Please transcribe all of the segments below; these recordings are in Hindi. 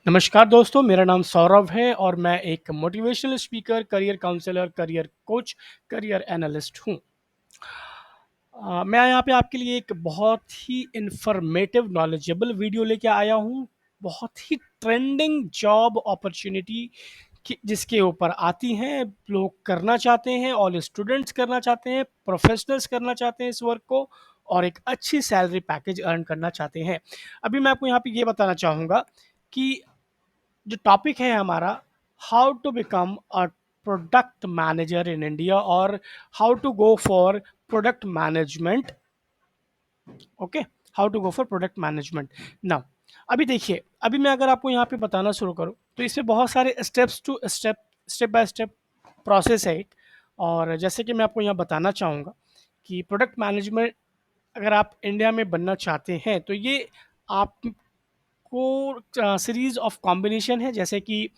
नमस्कार दोस्तों, मेरा नाम सौरभ है और मैं एक motivational speaker, career counsellor, career coach, career analyst हूँ। मैं यहाँ पे आपके लिए एक बहुत ही इन्फॉर्मेटिव, नॉलेजेबल वीडियो लेके आया हूँ। बहुत ही ट्रेंडिंग जॉब अपॉर्चुनिटी कि जिसके ऊपर आती हैं, लोग करना चाहते हैं, ऑल स्टूडेंट्स करना चाहते हैं, प्रोफेशनल्स करना चाहते हैं इस वर्क को और एक अच्छी सैलरी पैकेज अर्न करना चाहते हैं। अभी मैं आपको यहाँ पे ये बताना चाहूँगा कि जो टॉपिक है हमारा, how to become a product manager in India और how to go for product management. Okay, how to go for product management now. अभी देखिए, अभी मैं अगर आपको यहाँ पे बताना शुरू करूँ तो इसमें बहुत सारे steps to step, step by step process है एक। और जैसे कि मैं आपको यहाँ बताना चाहूँगा कि प्रोडक्ट मैनेजमेंट अगर आप इंडिया में बनना चाहते हैं तो ये आप को सीरीज ऑफ कॉम्बिनेशन है, जैसे कि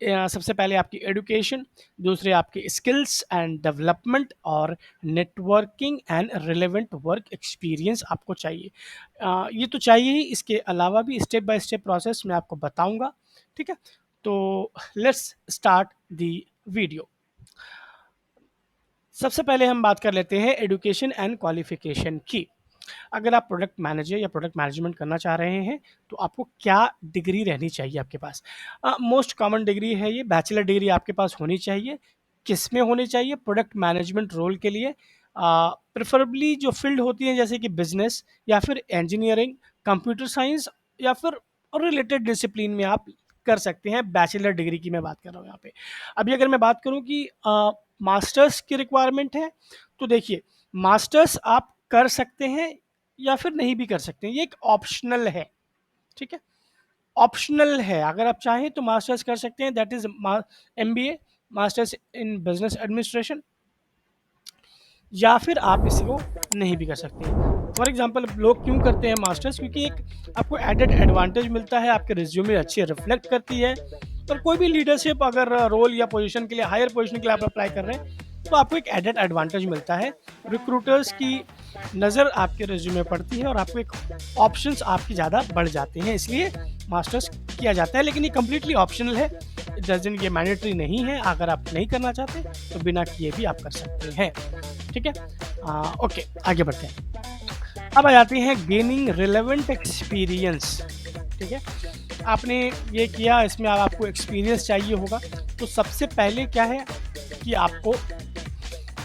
सबसे पहले आपकी एजुकेशन, दूसरे आपके स्किल्स एंड डेवलपमेंट और networking and relevant work experience आपको चाहिए। ये तो चाहिए ही, इसके अलावा भी स्टेप बाय स्टेप प्रोसेस मैं आपको बताऊंगा। ठीक है, तो लेट्स स्टार्ट द वीडियो। सबसे पहले हम बात कर लेते हैं एजुकेशन एंड क्वालिफिकेशन की। अगर आप प्रोडक्ट मैनेजर या प्रोडक्ट मैनेजमेंट करना चाह रहे हैं तो आपको क्या डिग्री रहनी चाहिए आपके पास? मोस्ट कॉमन डिग्री है ये, बैचलर डिग्री आपके पास होनी चाहिए। किस में होनी चाहिए? प्रोडक्ट मैनेजमेंट रोल के लिए। प्रेफरेबली जो फील्ड होती है जैसे कि बिजनेस या फिर इंजीनियरिंग, कंप्यूटर साइंस या फिर रिलेटेड डिसिप्लिन में आप कर सकते हैं। बैचलर डिग्री की मैं बात कर रहा हूँ यहाँ पे। अभी अगर मैं बात करूँ कि मास्टर्स की रिक्वायरमेंट है तो देखिए, मास्टर्स आप कर सकते हैं या फिर नहीं भी कर सकते हैं, ये एक ऑप्शनल है। ठीक है, ऑप्शनल है। अगर आप चाहें तो मास्टर्स कर सकते हैं, that is MBA, masters in business administration, या फिर आप इसको नहीं भी कर सकते हैं। फॉर एग्जाम्पल, लोग क्यों करते हैं मास्टर्स? क्योंकि एक आपको एडेड एडवांटेज मिलता है, आपके रिज्यूमे अच्छी रिफ्लेक्ट करती है। और कोई भी लीडरशिप अगर रोल या पोजीशन के लिए, हायर पोजीशन के लिए आप अप्लाई कर रहे हैं तो आपको एक एडेड एडवांटेज मिलता है। रिक्रूटर्स की नज़र आपके रिज्यूमे पड़ती है और आपको एक ऑप्शंस आपकी ज़्यादा बढ़ जाते हैं, इसलिए मास्टर्स किया जाता है। लेकिन ये कम्प्लीटली ऑप्शनल है, डजन ये मैंडेटरी नहीं है। अगर आप नहीं करना चाहते तो बिना किए भी आप कर सकते हैं। ठीक है, ओके, आगे बढ़ते हैं। अब आ जाते हैं गेनिंग रिलेवेंट एक्सपीरियंस। ठीक है, आपने ये किया, इसमें अब आपको एक्सपीरियंस चाहिए होगा। तो सबसे पहले क्या है कि आपको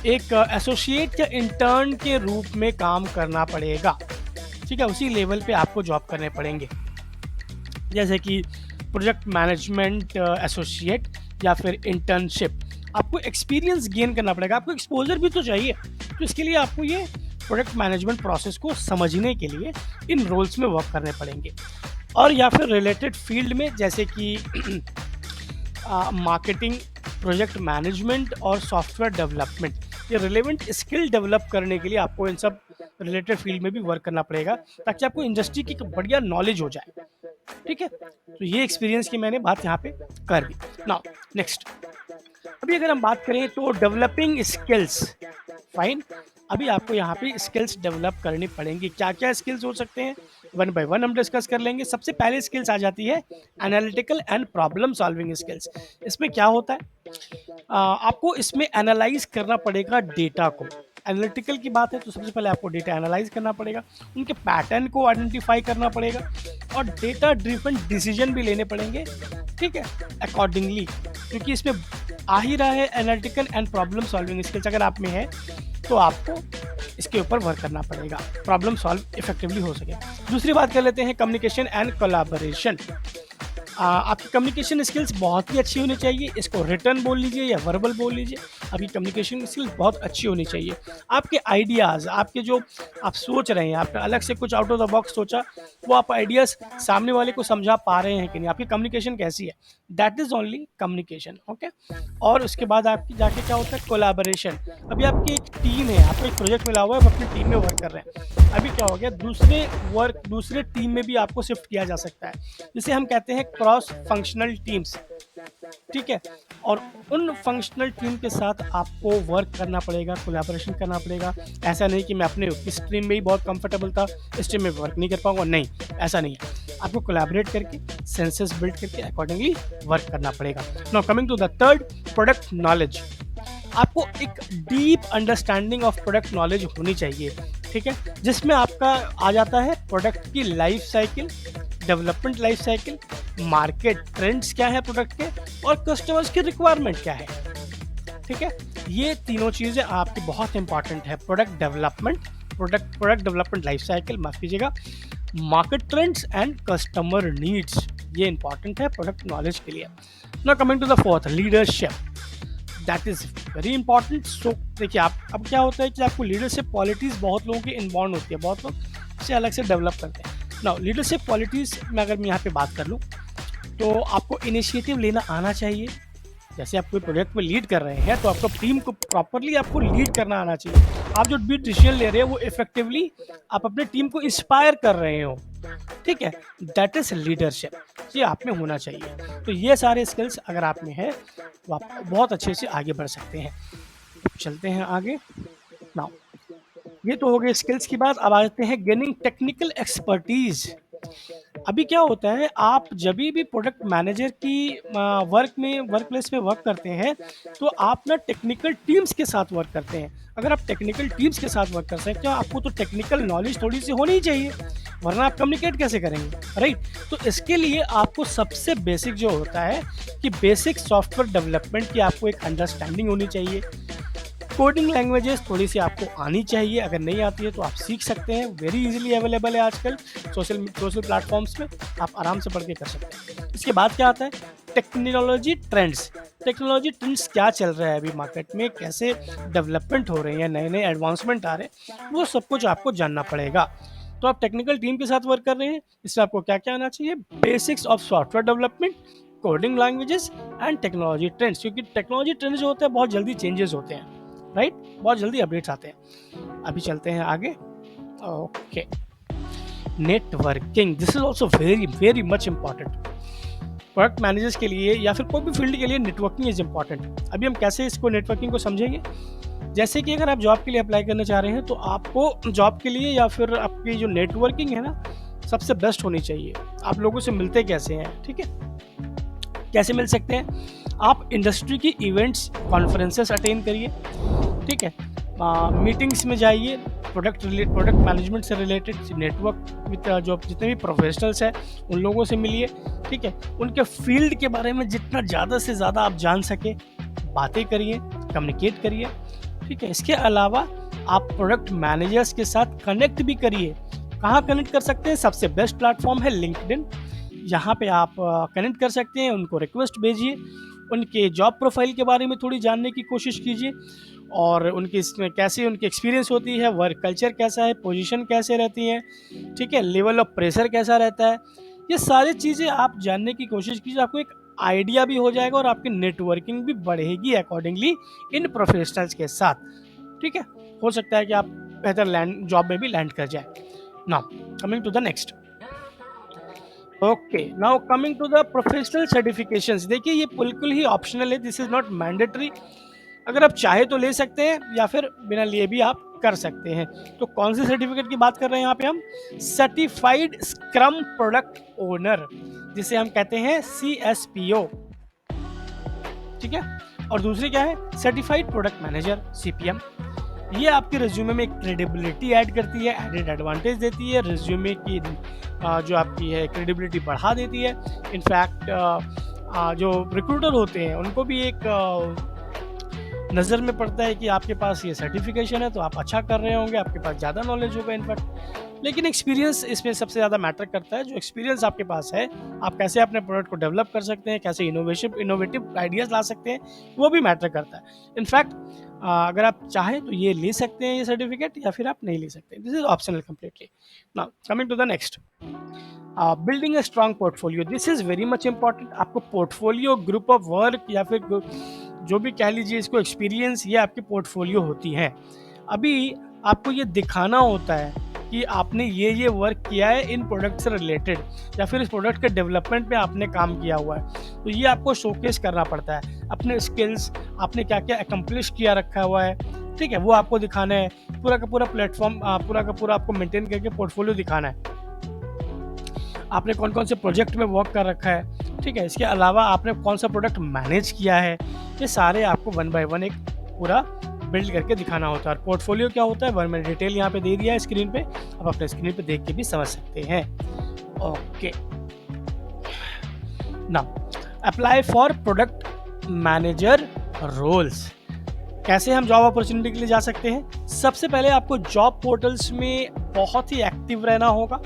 एक एसोसिएट या इंटर्न के रूप में काम करना पड़ेगा। ठीक है, उसी लेवल पे आपको जॉब करने पड़ेंगे, जैसे कि प्रोजेक्ट मैनेजमेंट एसोसिएट या फिर इंटर्नशिप। आपको एक्सपीरियंस गेन करना पड़ेगा, आपको एक्सपोजर भी तो चाहिए। तो इसके लिए आपको ये प्रोडक्ट मैनेजमेंट प्रोसेस को समझने के लिए इन रोल्स में वर्क करने पड़ेंगे। और या फिर रिलेटेड फील्ड में, जैसे कि मार्केटिंग, प्रोजेक्ट मैनेजमेंट और सॉफ्टवेयर डेवलपमेंट, ये रिलेवेंट स्किल डेवलप करने के लिए आपको इन सब रिलेटेड फील्ड में भी वर्क करना पड़ेगा, ताकि आपको इंडस्ट्री की एक बढ़िया नॉलेज हो जाए। ठीक है, तो ये एक्सपीरियंस की मैंने बात यहाँ पे कर दी। नाउ नेक्स्ट, अभी अगर हम बात करें तो डेवलपिंग स्किल्स, फाइन। अभी आपको यहाँ पे स्किल्स डेवलप करनी पड़ेंगी। क्या क्या स्किल्स हो सकते हैं, वन बाय वन हम डिस्कस कर लेंगे। सबसे पहले स्किल्स आ जाती है analytical and problem solving skills. इसमें क्या होता है, आपको इसमें एनालाइज करना पड़ेगा डेटा को। एनालिटिकल की बात है तो सबसे पहले आपको डेटा एनालाइज करना पड़ेगा, उनके पैटर्न को आइडेंटिफाई करना पड़ेगा और डेटा ड्रिवन डिसीजन भी लेने पड़ेंगे। ठीक है, अकॉर्डिंगली, क्योंकि इसमें आ ही रहा है analytical and problem solving skills अगर आप में है तो आपको इसके ऊपर वर्क करना पड़ेगा, प्रॉब्लम सॉल्व इफेक्टिवली हो सके। दूसरी बात कर लेते हैं कम्युनिकेशन एंड कोलैबोरेशन। आपकी कम्युनिकेशन स्किल्स बहुत ही अच्छी होनी चाहिए, इसको रिटर्न बोल लीजिए या वर्बल बोल लीजिए। आपकी कम्युनिकेशन स्किल्स बहुत अच्छी होनी चाहिए। आपके आइडियाज़, आपके जो आप सोच रहे हैं, आपने अलग से कुछ आउट ऑफ द बॉक्स सोचा, वो आप आइडियाज़ सामने वाले को समझा पा रहे हैं कि नहीं, आपकी कम्युनिकेशन कैसी है, that is only communication. Okay, और उसके बाद आपकी जाके क्या होता है, कोलैबोरेशन। अभी आपकी एक टीम है, आपको एक प्रोजेक्ट मिला हुआ है, आप अपनी टीम में वर्क कर रहे हैं। अभी क्या हो गया, दूसरे टीम में भी आपको शिफ्ट किया जा सकता है, जिसे हम कहते हैं क्रॉस फंक्शनल टीम्स। ठीक है, और उन फंक्शनल टीम के साथ आपको वर्क करना पड़ेगा, कोलैबोरेशन करना पड़ेगा। ऐसा नहीं कि मैं अपने इस टीम में ही बहुत कंफर्टेबल था, इस टीम में वर्क नहीं कर पाऊंगा, नहीं, ऐसा नहीं है। आपको कोलैबोरेट करके सेंसेस बिल्ड करके अकॉर्डिंगली वर्क करना पड़ेगा। Now coming to the third, product knowledge. आपको एक deep understanding of product knowledge होनी चाहिए, ठीक है, जिसमें आपका आ जाता है प्रोडक्ट की life cycle, development life cycle, market trends क्या है प्रोडक्ट के, और कस्टमर्स की रिक्वायरमेंट क्या है, ठीक है। ये तीनों चीज़ें आपकी बहुत इंपॉर्टेंट है। प्रोडक्ट डेवलपमेंट लाइफ साइकिल, माफ कीजिएगा, market trends and customer needs, ये इंपॉर्टेंट है प्रोडक्ट नॉलेज के लिए। Now coming to the fourth, leadership, that is very important. So देखिए, आप अब क्या होता है कि आपको लीडरशिप क्वालिटीज़ बहुत लोगों की इन्वॉल्व होती है, बहुत लोग इसे अलग से डेवलप करते हैं। नाउ लीडरशिप क्वालिटीज़ में अगर मैं यहाँ पे बात कर लूँ, तो आपको इनिशिएटिव लेना आना चाहिए। जैसे आप कोई प्रोजेक्ट में लीड कर रहे हैं, तो आपको टीम को प्रॉपरली आपको लीड करना आना चाहिए। आप जो भी डिसीजन ले रहे हो, वो इफेक्टिवली आप अपने टीम को इंस्पायर कर रहे हो, ठीक है, दैट इज लीडरशिप, ये आप में होना चाहिए। तो ये सारे स्किल्स अगर आप में है, तो आप बहुत अच्छे से आगे बढ़ सकते हैं। चलते हैं आगे। नाउ ये तो हो गए स्किल्स की बात। अब आते हैं गेनिंग टेक्निकल एक्सपर्टीज। अभी क्या होता है, आप जब भी प्रोडक्ट मैनेजर की वर्क प्लेस में वर्क करते हैं, तो आप ना टेक्निकल टीम्स के साथ वर्क करते हैं। अगर आप टेक्निकल टीम्स के साथ वर्क कर सकते हो, आपको तो टेक्निकल नॉलेज थोड़ी सी होनी ही चाहिए, वरना आप कम्युनिकेट कैसे करेंगे, राइट। तो इसके लिए आपको सबसे बेसिक जो होता है कि बेसिक सॉफ्टवेयर डेवलपमेंट की आपको एक अंडरस्टैंडिंग होनी चाहिए। कोडिंग लैंग्वेजेस थोड़ी सी आपको आनी चाहिए, अगर नहीं आती है तो आप सीख सकते हैं, वेरी इजीली अवेलेबल है आजकल सोशल प्लेटफॉर्म्स में, आप आराम से पढ़ के कर सकते हैं। इसके बाद क्या आता है, टेक्नोलॉजी ट्रेंड्स। टेक्नोलॉजी ट्रेंड्स क्या चल रहा है अभी मार्केट में, कैसे डेवलपमेंट हो रहे हैं, नए नए एडवांसमेंट आ रहे हैं, वो सब कुछ आपको जानना पड़ेगा। तो आप टेक्निकल टीम के साथ वर्क कर रहे हैं, इससे आपको क्या क्या आना चाहिए, basics of software development, coding languages and technology trends, क्योंकि टेक्नोलॉजी ट्रेंड्स जो होते हैं बहुत जल्दी चेंजेस होते हैं, राइट, बहुत जल्दी अपडेट्स आते हैं। अभी चलते हैं आगे। Okay, networking, this is also very very much important. Product managers के लिए या फिर कोई भी फील्ड के लिए नेटवर्किंग इज इम्पॉर्टेंट। अभी हम कैसे इसको नेटवर्किंग को समझेंगे, जैसे कि अगर आप जॉब के लिए अप्लाई करना चाह रहे हैं, तो आपको जॉब के लिए या फिर आपकी जो नेटवर्किंग है ना, सबसे बेस्ट होनी चाहिए। आप लोगों से मिलते कैसे हैं, ठीक है, कैसे मिल सकते हैं, आप इंडस्ट्री की इवेंट्स कॉन्फ्रेंसेस अटेंड करिए, ठीक है, मीटिंग्स में जाइए, प्रोडक्ट मैनेजमेंट से रिलेटेड नेटवर्क विद जो जितने भी प्रोफेशनल्स हैं उन लोगों से मिलिए, ठीक है, उनके फील्ड के बारे में जितना ज़्यादा से ज़्यादा आप जान सके बातें करिए, कम्युनिकेट करिए, ठीक है। इसके अलावा आप प्रोडक्ट मैनेजर्स के साथ कनेक्ट भी करिए। कहाँ कनेक्ट कर सकते हैं, सबसे बेस्ट प्लेटफॉर्म है लिंक्डइन, यहाँ पे आप कनेक्ट कर सकते हैं, उनको रिक्वेस्ट भेजिए, उनके जॉब प्रोफाइल के बारे में थोड़ी जानने की कोशिश कीजिए, और उनकी इसमें कैसी उनकी एक्सपीरियंस होती है, वर्क कल्चर कैसा है, पोजीशन कैसे रहती है, ठीक है, लेवल ऑफ प्रेशर कैसा रहता है, ये सारी चीज़ें आप जानने की कोशिश कीजिए। आपको एक आइडिया भी हो जाएगा और आपकी नेटवर्किंग भी बढ़ेगी अकॉर्डिंगली इन प्रोफेशनल्स के साथ, ठीक है। हो सकता है कि आप बेहतर जॉब में भी लैंड कर जाए। Now coming to the next. Okay, now coming to the professional certifications. देखिए, ये बिल्कुल ही ऑप्शनल है, दिस इज नॉट मैंडेटरी। अगर आप चाहे तो ले सकते हैं, या फिर बिना लिए भी आप कर सकते हैं। तो कौन से सर्टिफिकेट की बात कर रहे हैं यहाँ पे हम, सर्टिफाइड स्क्रम प्रोडक्ट ओनर, जिसे हम कहते हैं CSPO, ठीक है, और दूसरी क्या है, सर्टिफाइड प्रोडक्ट मैनेजर, CPM। ये आपके रिज्यूमे में एक क्रेडिबिलिटी ऐड करती है, एडेड एडवांटेज देती है, रिज्यूमे की जो आपकी है क्रेडिबिलिटी बढ़ा देती है। इनफैक्ट जो रिक्रूटर होते हैं उनको भी एक नज़र में पड़ता है कि आपके पास ये सर्टिफिकेशन है, तो आप अच्छा कर रहे होंगे, आपके पास ज़्यादा नॉलेज होगा इनफैक्ट। लेकिन एक्सपीरियंस इसमें सबसे ज़्यादा मैटर करता है। जो एक्सपीरियंस आपके पास है, आप कैसे अपने प्रोडक्ट को डेवलप कर सकते हैं, कैसे इनोवेटिव आइडियाज़ ला सकते हैं, वो भी मैटर करता है। इनफैक्ट अगर आप चाहें तो ये ले सकते हैं ये सर्टिफिकेट, या फिर आप नहीं ले सकते, this is optional completely. Now coming to the next, building a strong portfolio, this is very much important. आपको पोर्टफोलियो, ग्रुप ऑफ वर्क, या फिर जो भी कह लीजिए इसको, एक्सपीरियंस, ये आपकी पोर्टफोलियो होती है। अभी आपको ये दिखाना होता है कि आपने ये वर्क किया है इन प्रोडक्ट से रिलेटेड, या फिर इस प्रोडक्ट के डेवलपमेंट में आपने काम किया हुआ है। तो ये आपको शोकेस करना पड़ता है, अपने स्किल्स, आपने क्या क्या अकम्प्लिश किया रखा हुआ है, ठीक है, वो आपको दिखाना है। पूरा का पूरा प्लेटफॉर्म पूरा का पूरा आपको मेंटेन करके पोर्टफोलियो दिखाना है। आपने कौन-कौन से प्रोजेक्ट में वर्क कर रखा है, ठीक है? इसके अलावा आपने कौन-सा प्रोडक्ट मैनेज किया है, ये सारे आपको वन बाय वन एक पूरा बिल्ड करके दिखाना होता है। और पोर्टफोलियो क्या होता है, वन मैंने डिटेल यहाँ पे दे दिया है स्क्रीन पे, आप अपने स्क्रीन पे देख के भी समझ सकते हैं। Okay, now apply for product manager roles. कैसे हम जॉब अपॉर्चुनिटी के लिए जा सकते हैं? सबसे पहले आपको जॉब पोर्टल्स में बहुत ही एक्टिव रहना होगा,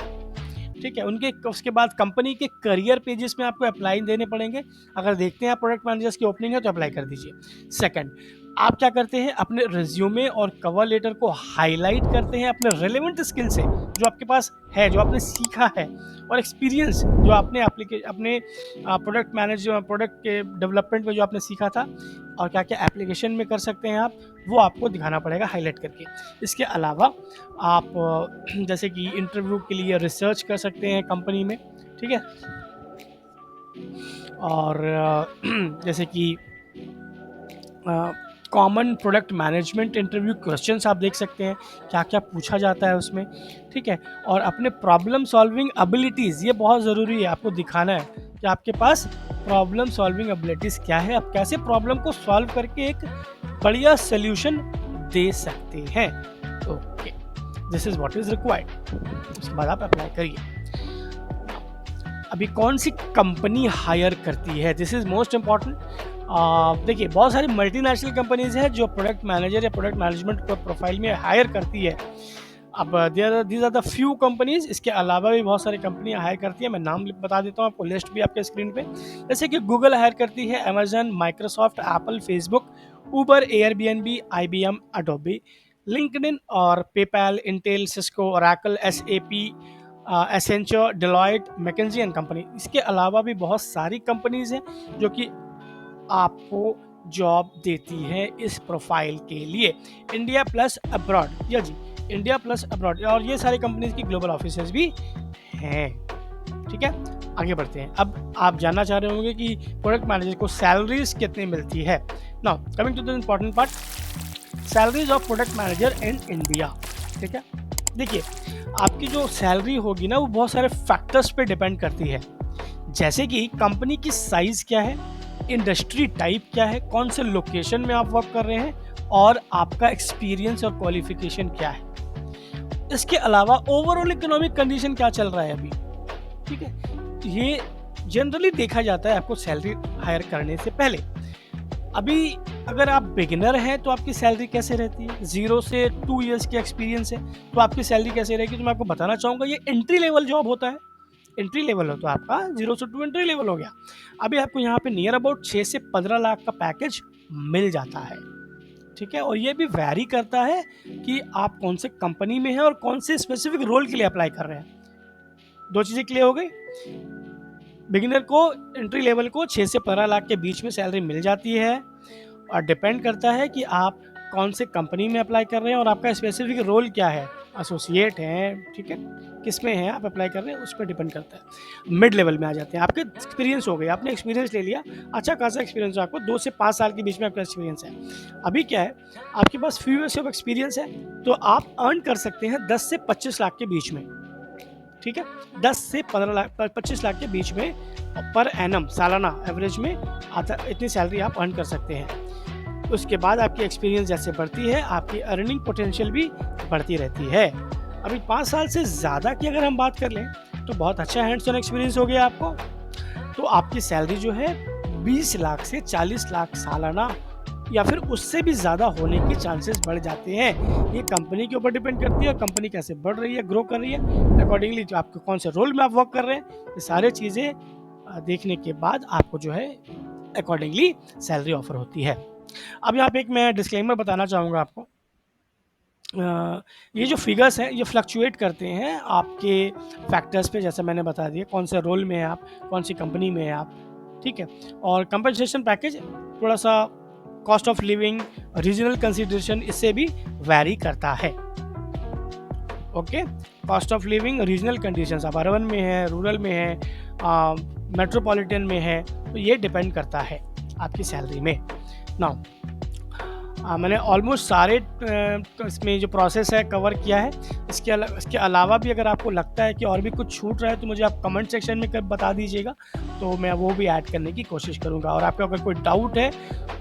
ठीक है? उनके उसके बाद कंपनी के करियर पेजेस में आपको अप्लाई देने पड़ेंगे। अगर देखते हैं आप प्रोडक्ट मैनेजर्स की ओपनिंग है तो अप्लाई कर दीजिए। सेकंड, आप क्या करते हैं, अपने रिज्यूमे और कवर लेटर को हाईलाइट करते हैं अपने रेलेवेंट स्किल से, जो आपके पास है, जो आपने सीखा है, और एक्सपीरियंस जो आपने अपने प्रोडक्ट के डेवलपमेंट में जो आपने सीखा था, और क्या क्या एप्लीकेशन में कर सकते हैं आप, वो आपको दिखाना पड़ेगा हाईलाइट करके। इसके अलावा आप जैसे कि इंटरव्यू के लिए रिसर्च कर सकते हैं कंपनी में, ठीक है? और जैसे कि common product management interview questions आप देख सकते हैं, क्या क्या पूछा जाता है उसमें, ठीक है? और अपने प्रॉब्लम सॉल्विंग एबिलिटीज़, ये बहुत ज़रूरी है, आपको दिखाना है कि आपके पास प्रॉब्लम सॉल्विंग एबिलिटीज़ क्या है, आप कैसे प्रॉब्लम को सॉल्व करके एक बढ़िया सोल्यूशन दे सकते हैं। Okay, this is what is required. उसके बाद आप अप्लाई करिए। अभी कौन सी कंपनी हायर करती है, दिस इज़ मोस्ट इम्पॉर्टेंट। देखिए, बहुत सारी मल्टीनेशनल कंपनीज हैं जो प्रोडक्ट मैनेजर या प्रोडक्ट मैनेजमेंट को प्रोफाइल में हायर करती है। अब these are the few companies, इसके अलावा भी बहुत सारी कंपनियां हायर करती हैं। मैं नाम बता देता हूँ आपको, लिस्ट भी आपके स्क्रीन पे। जैसे कि गूगल हायर करती है, Amazon, Microsoft, Apple, Facebook, Uber, Airbnb, IBM, Adobe, LinkedIn और PayPal, Intel, Cisco, Oracle, SAP, Accenture, Deloitte, McKinsey and company. इसके अलावा भी बहुत सारी कंपनीज हैं जो कि आपको जॉब देती है इस प्रोफाइल के लिए। इंडिया प्लस अब्रॉड, या जी, इंडिया प्लस अब्रॉड, और ये सारी कंपनीज की ग्लोबल ऑफिसेज भी हैं, ठीक है? आगे बढ़ते हैं। अब आप जानना चाह रहे होंगे कि प्रोडक्ट मैनेजर को सैलरीज कितनी मिलती है। Now coming to the important part, salaries of product manager in India, ठीक है? देखिए, आपकी जो सैलरी होगी ना, वो बहुत सारे फैक्टर्स पे डिपेंड करती है, जैसे कि कंपनी की साइज क्या है, इंडस्ट्री टाइप क्या है, कौन से लोकेशन में आप वर्क कर रहे हैं, और आपका एक्सपीरियंस और क्वालिफिकेशन क्या है। इसके अलावा ओवरऑल इकोनॉमिक कंडीशन क्या चल रहा है अभी, ठीक है? ये जनरली देखा जाता है आपको सैलरी हायर करने से पहले। अभी अगर आप बिगिनर हैं तो आपकी सैलरी कैसे रहती है, 0 से 2 इयर्स की एक्सपीरियंस है तो आपकी सैलरी कैसे रहेगी, तो मैं आपको बताना चाहूँगा, ये एंट्री लेवल जॉब होता है। एंट्री लेवल हो तो आपका 0 से 2 एंट्री लेवल हो गया। अभी आपको यहाँ पे नियर अबाउट 6 से 15 लाख का पैकेज मिल जाता है, ठीक है? और ये भी वैरी करता है कि आप कौन से कंपनी में हैं और कौन से स्पेसिफिक रोल के लिए अप्लाई कर रहे हैं। 2 चीज़ें क्लियर हो गई। बिगिनर को, एंट्री लेवल को 6 से 15 लाख के बीच में सैलरी मिल जाती है, और डिपेंड करता है कि आप कौन से कंपनी में अप्लाई कर रहे हैं और आपका स्पेसिफिक रोल क्या है, एसोसिएट हैं, ठीक है, किस में है आप अप्लाई कर रहे हैं, उस पर डिपेंड करता है। मिड लेवल में आ जाते हैं, आपके एक्सपीरियंस हो गए, आपने एक्सपीरियंस ले लिया, अच्छा खासा एक्सपीरियंस है आपको, 2 से 5 साल के बीच में आपका एक्सपीरियंस है। अभी क्या है, आपके पास फ्यू ईयर्स ऑफ एक्सपीरियंस है, तो आप अर्न कर सकते हैं 10 से 25 लाख के बीच में, ठीक है? 10 से 15 लाख 25 लाख के बीच में पर एनम, सालाना एवरेज में आता, इतनी सैलरी आप अर्न कर सकते हैं। उसके बाद आपकी एक्सपीरियंस जैसे बढ़ती है, आपकी अर्निंग पोटेंशियल भी बढ़ती रहती है। अभी 5 साल से ज़्यादा की अगर हम बात कर लें तो बहुत अच्छा हैंड्स ऑन एक्सपीरियंस हो गया आपको, तो आपकी सैलरी जो है 20 लाख से 40 लाख सालाना या फिर उससे भी ज़्यादा होने के चांसेस बढ़ जाते हैं। ये कंपनी के ऊपर डिपेंड करती है, कंपनी कैसे बढ़ रही है, ग्रो कर रही है, अकॉर्डिंगली जो आपको कौन से रोल में आप वर्क कर रहे हैं, ये सारे चीज़ें देखने के बाद आपको जो है अकॉर्डिंगली सैलरी ऑफर होती है। अब यहाँ पे एक मैं डिस्क्लेमर बताना चाहूँगा आपको, ये जो फिगर्स हैं ये फ्लक्चुएट करते हैं आपके फैक्टर्स पे, जैसे मैंने बता दिया कौन से रोल में है आप, कौन सी कंपनी में है आप, ठीक है? और कंपनसेशन पैकेज थोड़ा सा cost of living, regional consideration, इससे भी वैरी करता है। Okay, cost of living, regional conditions, आप अर्बन में है, रूरल में है, मेट्रोपॉलिटन में है, तो ये डिपेंड करता है आपकी सैलरी में। नाउ मैंने ऑलमोस्ट सारे इसमें जो प्रोसेस है कवर किया है। इसके अलावा भी अगर आपको लगता है कि और भी कुछ छूट रहा है तो मुझे आप कमेंट सेक्शन में बता दीजिएगा, तो मैं वो भी ऐड करने की कोशिश करूँगा। और आपका अगर कोई डाउट है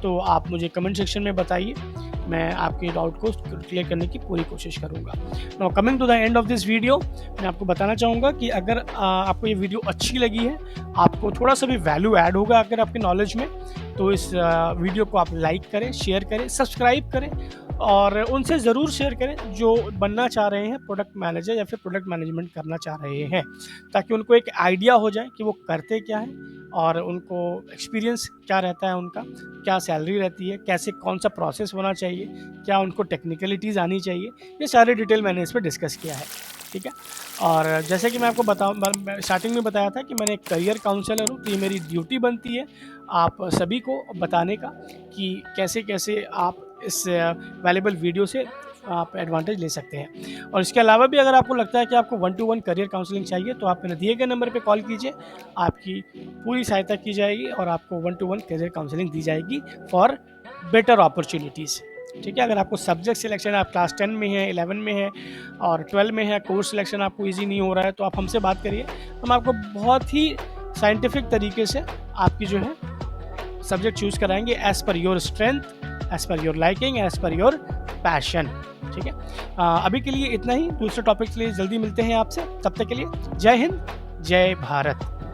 तो आप मुझे कमेंट सेक्शन में बताइए, मैं आपके डाउट को क्लियर करने की पूरी कोशिश करूँगा। Now coming to the end of this video, मैं आपको बताना चाहूँगा कि अगर आपको ये वीडियो अच्छी लगी है, आपको थोड़ा सा भी वैल्यू ऐड होगा अगर आपके नॉलेज में, तो इस वीडियो को आप लाइक करें, शेयर करें, सब्सक्राइब करें और उनसे ज़रूर शेयर करें जो बनना चाह रहे हैं प्रोडक्ट मैनेजर या फिर प्रोडक्ट मैनेजमेंट करना चाह रहे हैं, ताकि उनको एक आइडिया हो जाए कि वो करते क्या हैं और उनको एक्सपीरियंस क्या रहता है उनका, क्या सैलरी रहती है, कैसे कौन सा प्रोसेस होना चाहिए, क्या उनको टेक्निकलिटीज़ आनी चाहिए, ये सारे डिटेल मैंने इस पर डिस्कस किया है। ठीक है, और जैसे कि मैं आपको स्टार्टिंग में बताया था कि मैंने एक करियर काउंसलर हूँ, तो ये मेरी ड्यूटी बनती है आप सभी को बताने का कि कैसे कैसे आप इस वैल्यूएबल वीडियो से आप एडवांटेज ले सकते हैं। और इसके अलावा भी अगर आपको लगता है कि आपको 1 टू 1 करियर काउंसलिंग चाहिए तो आप मेरे दिए गए नंबर पे कॉल कीजिए, आपकी पूरी सहायता की जाएगी और आपको 1 टू 1 करियर काउंसलिंग दी जाएगी फॉर बेटर अपॉर्चुनिटीज़। ठीक है, अगर आपको सब्जेक्ट सिलेक्शन आप क्लास 10 में है, 11 में है और 12 में है, कोर्स सिलेक्शन आपको ईजी नहीं हो रहा है, तो आप हमसे बात करिए, हम आपको बहुत ही साइंटिफिक तरीके से आपकी जो है सब्जेक्ट चूज़ कराएंगे as per your strength, as per your liking, as per your passion. ठीक है, अभी के लिए इतना ही, दूसरे टॉपिक के लिए जल्दी मिलते हैं आपसे, तब तक के लिए जय हिंद, जय भारत।